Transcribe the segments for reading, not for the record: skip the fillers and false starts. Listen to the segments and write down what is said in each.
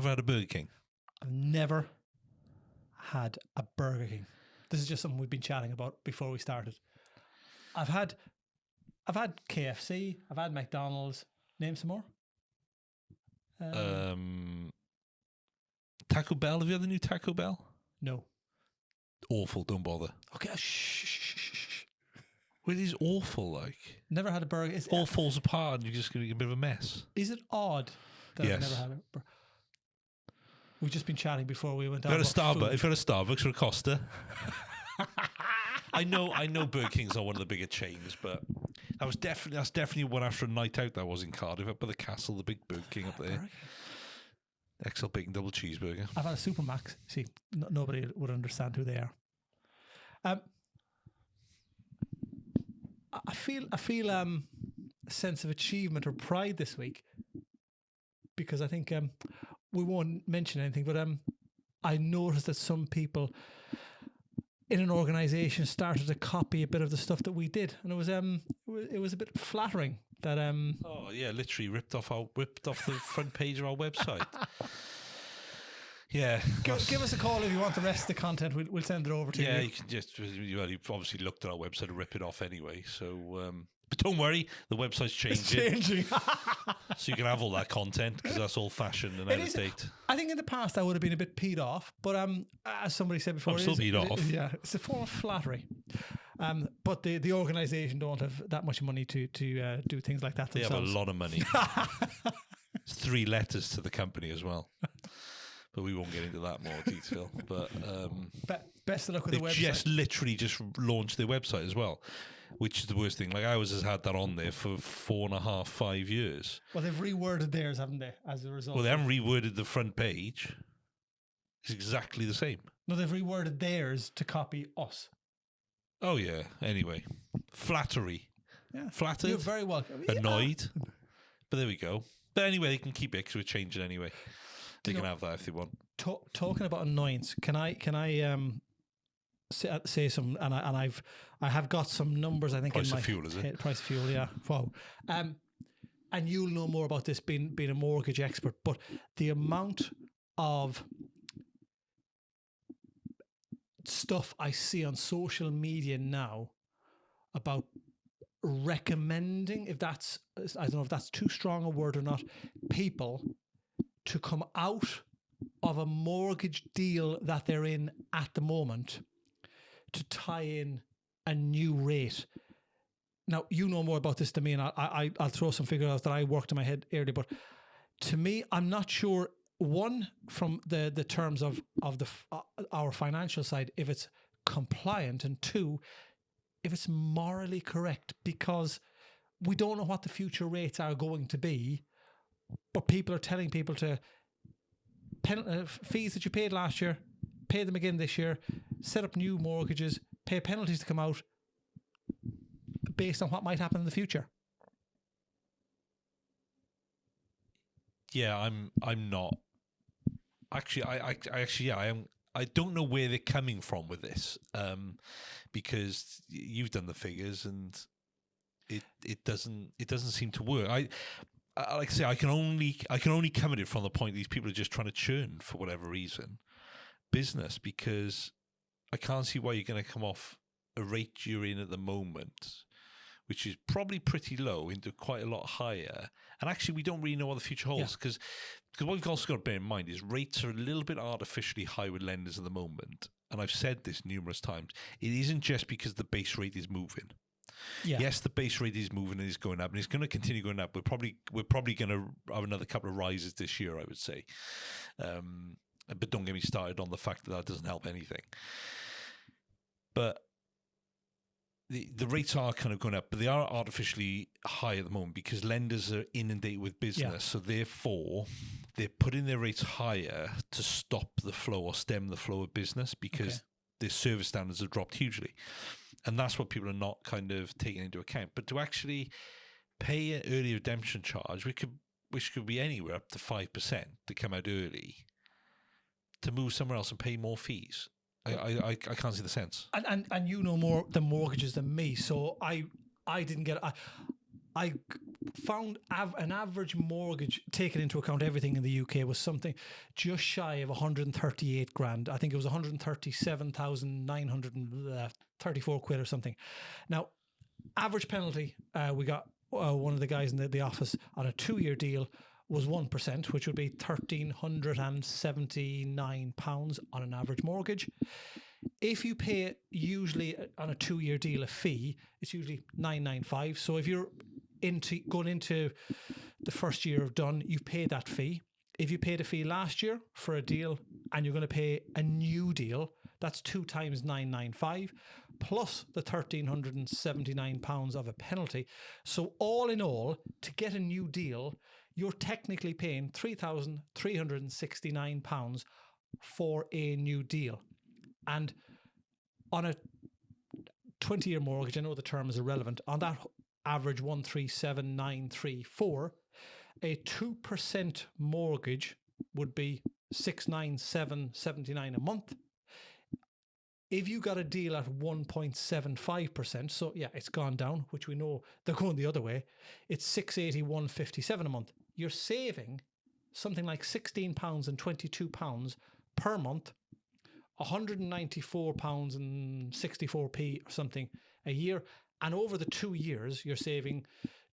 never had a Burger King? I've never had a Burger King. This is just something we've been chatting about before we started. I've had KFC. I've had McDonald's. Name some more. Taco Bell. Have you had the new Taco Bell? No. Awful. Don't bother. Okay. Shh. Well, it is awful. Like, never had a burger. all falls apart, and you're just going to get a bit of a mess. Is it odd that I've never had a burger? We've just been chatting before we went out. If you're at a Starbucks or a Costa. I know Burger King's not one of the bigger chains, but that's definitely one after a night out that was in Cardiff, up by the castle, the big Burger King up there. XL bacon double cheeseburger. I've had a Supermax. See, nobody would understand who they are. I feel a sense of achievement or pride this week because I think we won't mention anything, but I noticed that some people in an organisation started to copy a bit of the stuff that we did, and it was a bit flattering that oh yeah, literally ripped off the front page of our website. Yeah, give us a call if you want the rest of the content. We'll send it over to you. Yeah, you can just you've obviously looked at our website and rip it off anyway. So, but don't worry, the website's changing. It's changing. So you can have all that content because that's old fashioned and out of date. I think in the past I would have been a bit peed off, but as somebody said before, I'm still peed off. Yeah, it's a form of flattery. But the organisation don't have that much money to do things like that themselves. They have a lot of money. It's 3 letters to the company as well. But we won't get into that more detail. But best of luck with the website. Just literally just launched their website as well, which is the worst thing. Like ours has had that on there for 4.5, 5 years. Well, they've reworded theirs, haven't they? As a result. Well, they haven't reworded the front page. It's exactly the same. No, they've reworded theirs to copy us. Oh yeah. Anyway, flattery. Yeah, flattered. You're very welcome. Annoyed. Yeah. But there we go. But anyway, they can keep it because we're changing anyway. They can have that if they want. Talking about annoyance, can I say some? And I have got some numbers. I think price in my of fuel, is it? Price of fuel, yeah. Wow. And you'll know more about this being a mortgage expert. But the amount of stuff I see on social media now about recommending, I don't know if that's too strong a word or not, people to come out of a mortgage deal that they're in at the moment to tie in a new rate. Now, you know more about this than me, and I'll throw some figures out that I worked in my head earlier, but to me, I'm not sure, one, from the terms of our financial side, if it's compliant, and two, if it's morally correct, because we don't know what the future rates are going to be, but people are telling people to fees that you paid last year, pay them again this year, set up new mortgages, pay penalties to come out based on what might happen in the future. Yeah, I'm not. Actually, I am. I don't know where they're coming from with this, because you've done the figures and it doesn't seem to work. Like I say, I can only come at it from the point these people are just trying to churn, for whatever reason, business, because I can't see why you're going to come off a rate you're in at the moment, which is probably pretty low, into quite a lot higher. And actually, we don't really know what the future holds, because what we've also got to bear in mind is rates are a little bit artificially high with lenders at the moment. And I've said this numerous times. It isn't just because the base rate is moving. Yeah. Yes, the base rate is moving and is going up, and it's going to continue going up. We're probably going to have another couple of rises this year, I would say. But don't get me started on the fact that doesn't help anything. But the rates are kind of going up, but they are artificially high at the moment because lenders are inundated with business. Yeah. So therefore, they're putting their rates higher to stop the flow or stem the flow of business, because their service standards have dropped hugely. And that's what people are not kind of taking into account. But to actually pay an early redemption charge, which could be anywhere up to 5% to come out early, to move somewhere else and pay more fees, I can't see the sense. And you know more the mortgages than me, so I didn't get. I found an average mortgage, taking into account everything in the UK, was something just shy of 138 grand. I think it was 137,934 quid or something. Now, average penalty, we got one of the guys in the office on a 2-year deal was 1%, which would be £1,379 on an average mortgage. If you pay usually on a 2-year deal a fee, it's usually £995. So if you're going into the first year of done, you've paid that fee. If you paid a fee last year for a deal and you're going to pay a new deal, that's 2 times 995 plus the £1,379 of a penalty. So all in all, to get a new deal, you're technically paying £3,369 for a new deal. And on a 20-year mortgage, I know the term is irrelevant, on that average 137,934, a 2% mortgage would be 697.79 a month. If you got a deal at 1.75%, so yeah, it's gone down, which we know they're going the other way, it's 681.57 a month. You're saving something like £16 and £22 per month, £194 and 64p or something a year. And over the 2 years, you're saving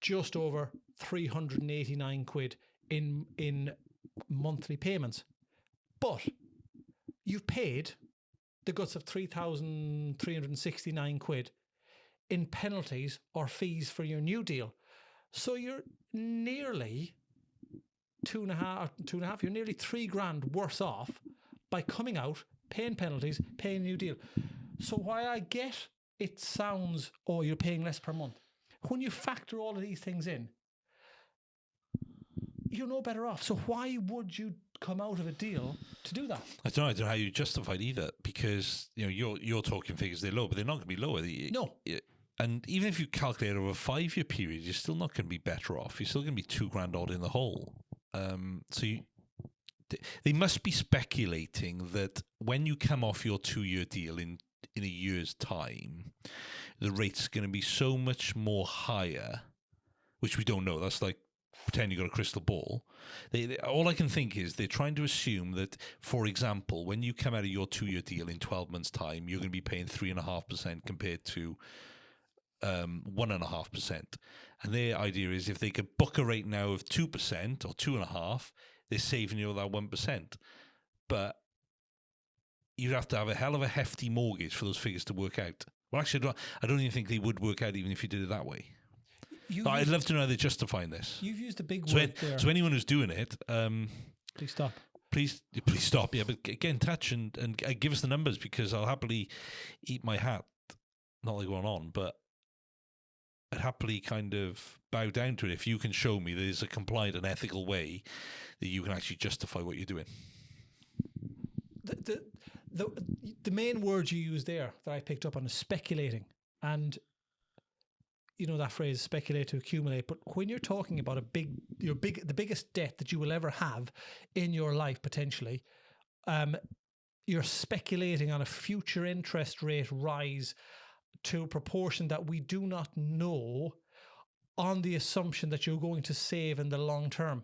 just over 389 quid in monthly payments. But you've paid the guts of 3,369 quid in penalties or fees for your new deal. So you're nearly two and a half, you're nearly 3 grand worse off by coming out, paying penalties, paying a new deal. So why I get it sounds, oh, you're paying less per month. When you factor all of these things in, you're no better off. So why would you come out of a deal to do that? I don't know how you justify it either, because you're talking figures, they're low, but they're not going to be lower. No. And even if you calculate over a 5-year period, you're still not going to be better off. You're still going to be 2 grand odd in the hole. They must be speculating that when you come off your 2-year deal in a year's time, the rate's going to be so much more higher, which we don't know. That's like pretend you got a crystal ball. All I can think is they're trying to assume that, for example, when you come out of your 2-year deal in 12 months' time, you're going to be paying 3.5% compared to 1.5%. And their idea is if they could book a rate now of 2% or 2.5%, they're saving you that 1%. But you'd have to have a hell of a hefty mortgage for those figures to work out. Well, actually, I don't even think they would work out even if you did it that way. I'd love to know how they're justifying this. You've used a big word there. So anyone who's doing it, please stop. Please stop. Yeah, but get in touch and give us the numbers, because I'll happily eat my hat. Not like going on, but I'd happily kind of bow down to it if you can show me there's a compliant and ethical way that you can actually justify what you're doing. The main word you use there that I picked up on is speculating. And you know that phrase, speculate to accumulate. But when you're talking about the biggest debt that you will ever have in your life, potentially, you're speculating on a future interest rate rise to a proportion that we do not know, on the assumption that you're going to save in the long term.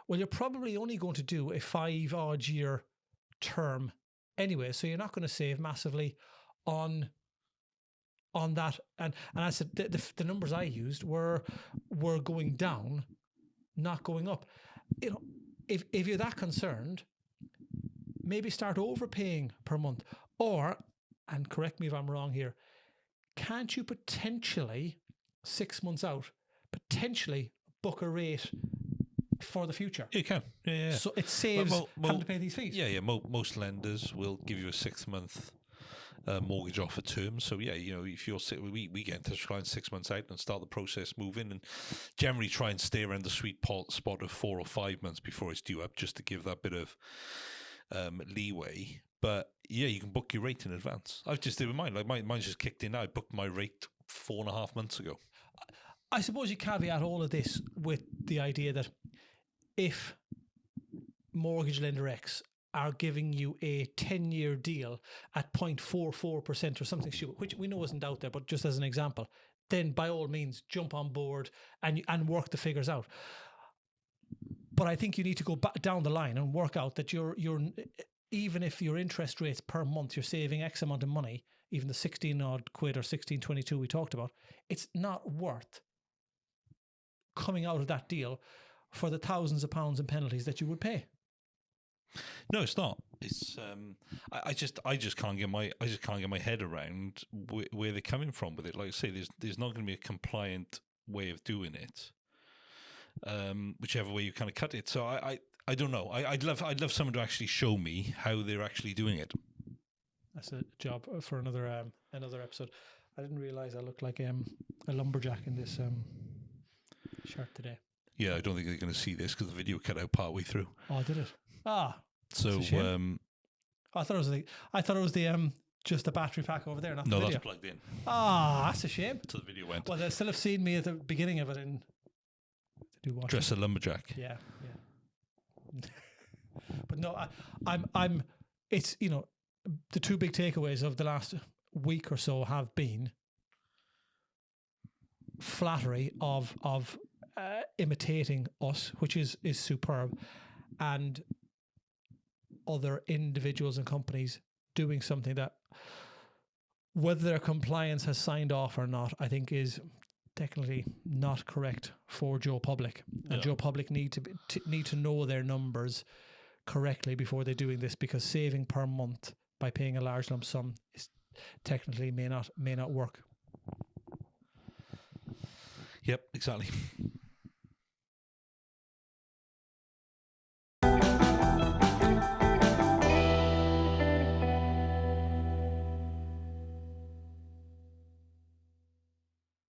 Well, you're probably only going to do a 5-odd year term anyway, so you're not going to save massively on that. And I said the numbers I used were going down, not going up. You know, if you're that concerned, maybe start overpaying per month, or, and correct me if I'm wrong here, can't you potentially 6 months out potentially book a rate for the future? You can, yeah. So it saves having to pay these fees. Yeah. Most lenders will give you a 6-month mortgage offer term. So yeah, if you're we get in touch with clients 6 months out and start the process moving, and generally try and stay around the sweet spot of 4 or 5 months before it's due up, just to give that bit of leeway. But yeah, you can book your rate in advance. I've just did with mine. Like mine's just kicked in now. I booked my rate 4.5 months ago. I suppose you caveat all of this with the idea that if mortgage lender X are giving you a 10-year deal at 0.44% or something stupid, which we know isn't out there, but just as an example, then by all means jump on board and work the figures out. But I think you need to go back down the line and work out that you're even if your interest rates per month, you're saving X amount of money, even the 16 odd quid or 16.22 we talked about, it's not worth coming out of that deal for the thousands of pounds in penalties that you would pay. No, it's not. It's I just can't get my head around where they're coming from with it. Like I say, there's not going to be a compliant way of doing it. Whichever way you kind of cut it. So I don't know. I'd love someone to actually show me how they're actually doing it. That's a job for another episode. I didn't realize I looked like a lumberjack in this shirt today. Yeah, I don't think they're going to see this because the video cut out partway through. Oh, did it? Ah, so I thought it was the just the battery pack over there. Not the video. That's plugged in. Ah, that's a shame. So the video went. Well, they still have seen me at the beginning of it in. Dress a lumberjack. Yeah. But no, I'm. It's the two big takeaways of the last week or so have been flattery of imitating us, which is superb, and other individuals and companies doing something that, whether their compliance has signed off or not, I think is technically not correct for Joe Public. And Joe Public need to know their numbers correctly before they're doing this, because saving per month by paying a large lump sum is technically may not work. Yep, exactly.